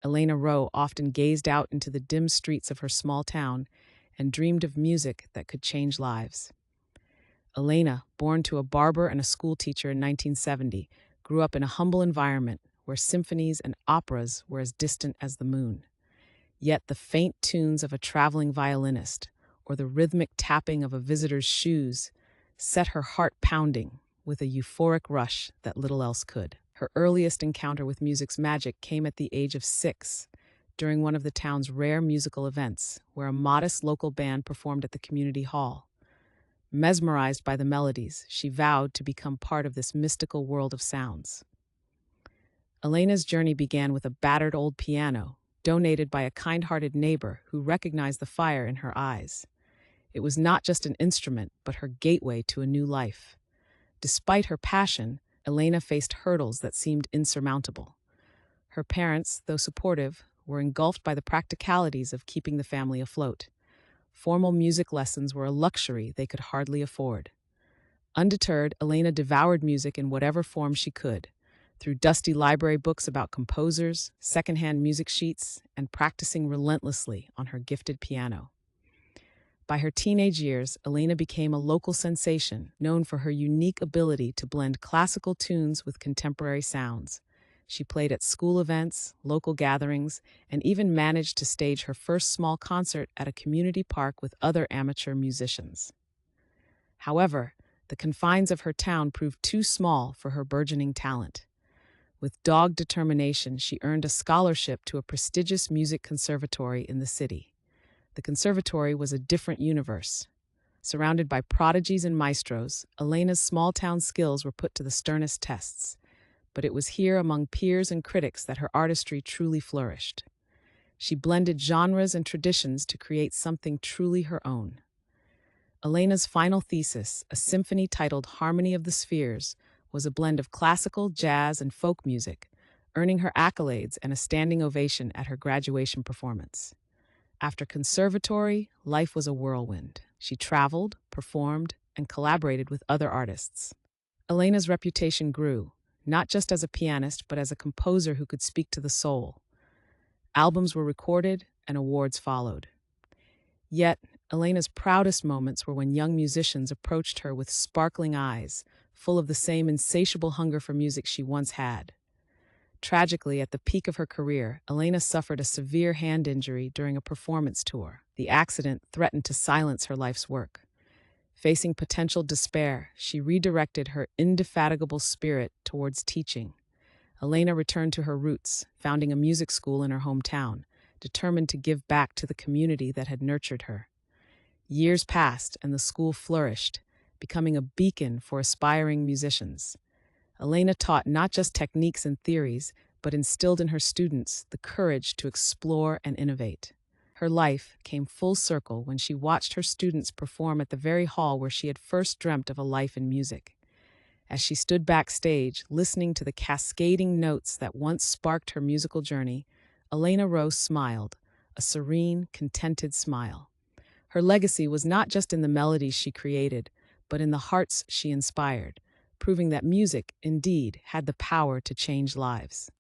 Elena Rowe often gazed out into the dim streets of her small town and dreamed of music that could change lives. Elena, born to a barber and a schoolteacher in 1970, grew up in a humble environment where symphonies and operas were as distant as the moon. Yet the faint tunes of a traveling violinist or the rhythmic tapping of a visitor's shoes set her heart pounding with a euphoric rush that little else could. Her earliest encounter with music's magic came at the age of 6, during one of the town's rare musical events, where a modest local band performed at the community hall. Mesmerized by the melodies, she vowed to become part of this mystical world of sounds. Elena's journey began with a battered old piano, donated by a kind-hearted neighbor who recognized the fire in her eyes. It was not just an instrument, but her gateway to a new life. Despite her passion, Elena faced hurdles that seemed insurmountable. Her parents, though supportive, were engulfed by the practicalities of keeping the family afloat. Formal music lessons were a luxury they could hardly afford. Undeterred, Elena devoured music in whatever form she could, through dusty library books about composers, secondhand music sheets, and practicing relentlessly on her gifted piano. By her teenage years, Elena became a local sensation, known for her unique ability to blend classical tunes with contemporary sounds. She played at school events, local gatherings, and even managed to stage her first small concert at a community park with other amateur musicians. However, the confines of her town proved too small for her burgeoning talent. With dogged determination, she earned a scholarship to a prestigious music conservatory in the city. The conservatory was a different universe. Surrounded by prodigies and maestros, Elena's small-town skills were put to the sternest tests. But it was here, among peers and critics, that her artistry truly flourished. She blended genres and traditions to create something truly her own. Elena's final thesis, a symphony titled Harmony of the Spheres, was a blend of classical, jazz, and folk music, earning her accolades and a standing ovation at her graduation performance. After conservatory, life was a whirlwind. She traveled, performed, and collaborated with other artists. Elena's reputation grew, not just as a pianist, but as a composer who could speak to the soul. Albums were recorded, and awards followed. Yet, Elena's proudest moments were when young musicians approached her with sparkling eyes, full of the same insatiable hunger for music she once had. Tragically, at the peak of her career, Elena suffered a severe hand injury during a performance tour. The accident threatened to silence her life's work. Facing potential despair, she redirected her indefatigable spirit towards teaching. Elena returned to her roots, founding a music school in her hometown, determined to give back to the community that had nurtured her. Years passed, and the school flourished, becoming a beacon for aspiring musicians. Elena taught not just techniques and theories, but instilled in her students the courage to explore and innovate. Her life came full circle when she watched her students perform at the very hall where she had first dreamt of a life in music. As she stood backstage, listening to the cascading notes that once sparked her musical journey, Elena Rowe smiled, a serene, contented smile. Her legacy was not just in the melodies she created, but in the hearts she inspired, proving that music, indeed, had the power to change lives.